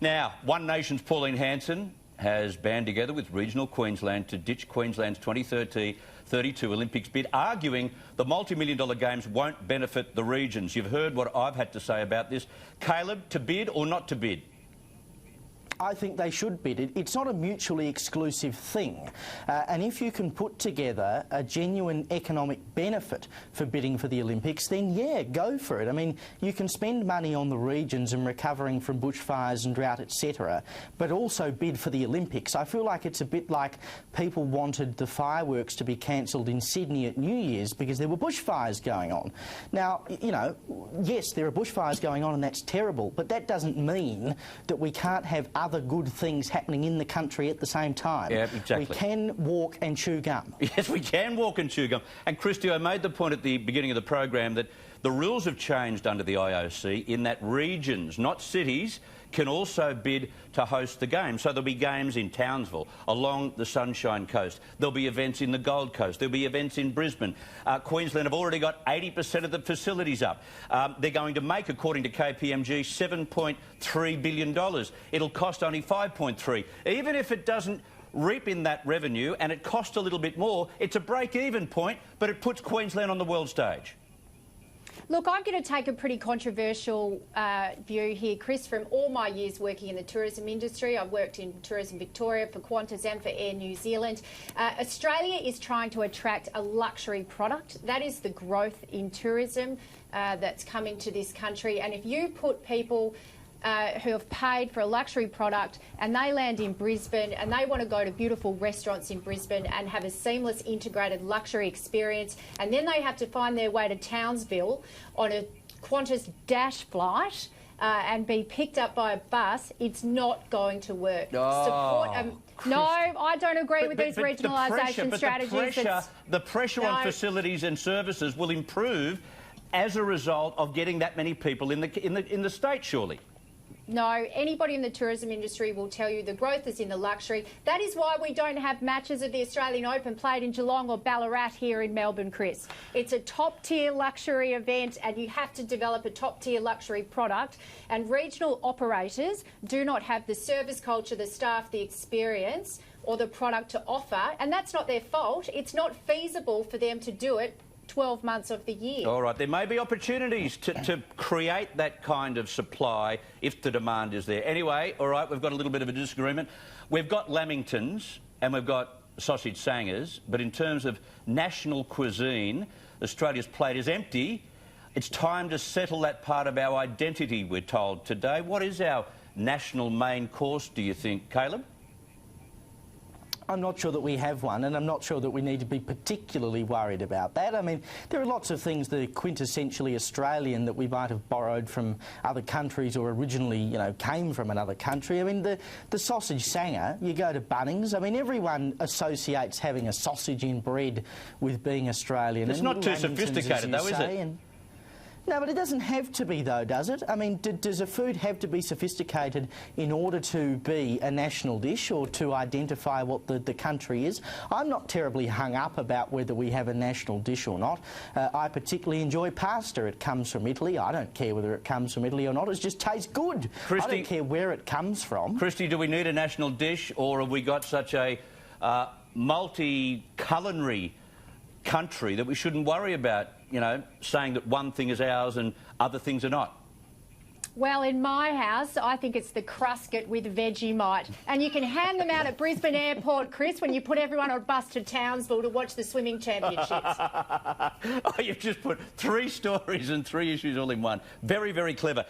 Now, One Nation's Pauline Hanson has band together with regional Queensland to ditch Queensland's 2032 Olympics bid, arguing the multi-million-dollar games won't benefit the regions. You've heard what I've had to say about this. Caleb, to bid or not to bid? I think they should bid. It's not a mutually exclusive thing. And if you can put together a genuine economic benefit for bidding for the Olympics, then yeah, go for it. I mean, you can spend money on the regions and recovering from bushfires and drought, etc., but also bid for the Olympics. I feel like it's a bit like people wanted the fireworks to be cancelled in Sydney at New Year's because there were bushfires going on. Now, you know, yes, there are bushfires going on and that's terrible, but that doesn't mean that we can't have other good things happening in the country at the same time. Yeah, exactly. We can walk and chew gum. Yes, we can walk and chew gum. And Kristy, I made the point at the beginning of the program that the rules have changed under the IOC in that regions, not cities, can also bid to host the games. So there'll be games in Townsville, along the Sunshine Coast. There'll be events in the Gold Coast. There'll be events in Brisbane. Queensland have already got 80% of the facilities up. They're going to make, according to KPMG, $7.3 billion. It'll cost only $5.3. Even if it doesn't reap in that revenue and it costs a little bit more, it's a break-even point, but it puts Queensland on the world stage. Look, I'm going to take a pretty controversial view here, Chris. From all my years working in the tourism industry, I've worked in Tourism Victoria for Qantas and for Air New Zealand. Australia is trying to attract a luxury product. That is the growth in tourism that's coming to this country. And if you put people who have paid for a luxury product and they land in Brisbane and they want to go to beautiful restaurants in Brisbane and have a seamless integrated luxury experience, and then they have to find their way to Townsville on a Qantas Dash flight and be picked up by a bus, it's not going to work. Oh, no, I don't agree with these regionalisation strategies. The pressure on facilities and services will improve as a result of getting that many people in the state, surely. No, anybody in the tourism industry will tell you the growth is in the luxury. That is why we don't have matches of the Australian Open played in Geelong or Ballarat here in Melbourne, Chris. It's a top-tier luxury event and you have to develop a top-tier luxury product. And regional operators do not have the service culture, the staff, the experience or the product to offer. And that's not their fault. It's not feasible for them to do it 12 months of the year. All right, there may be opportunities to create that kind of supply if the demand is there. Anyway, all right, we've got a little bit of a disagreement. We've got lamingtons and we've got sausage sangers, but in terms of national cuisine, Australia's plate is empty. It's time to settle that part of our identity, we're told today. What is our national main course, do you think, Caleb? I'm not sure that we have one, and I'm not sure that we need to be particularly worried about that. I mean, there are lots of things that are quintessentially Australian that we might have borrowed from other countries or originally, you know, came from another country. I mean, the sausage sanger, you go to Bunnings, I mean, everyone associates having a sausage in bread with being Australian. It's not too sophisticated, though, is it? No, but it doesn't have to be, though, does it? I mean, does a food have to be sophisticated in order to be a national dish or to identify what the country is? I'm not terribly hung up about whether we have a national dish or not. I particularly enjoy pasta. It comes from Italy. I don't care whether it comes from Italy or not. It just tastes good. Kristy, I don't care where it comes from. Kristy, do we need a national dish, or have we got such a multi-culinary country that we shouldn't worry about, you know, saying that one thing is ours and other things are not? Well, in my house, I think it's the crusket with Vegemite. And you can hand them out at Brisbane Airport, Chris, when you put everyone on a bus to Townsville to watch the swimming championships. Oh, you've just put 3 stories and 3 issues all in one. Very, very clever.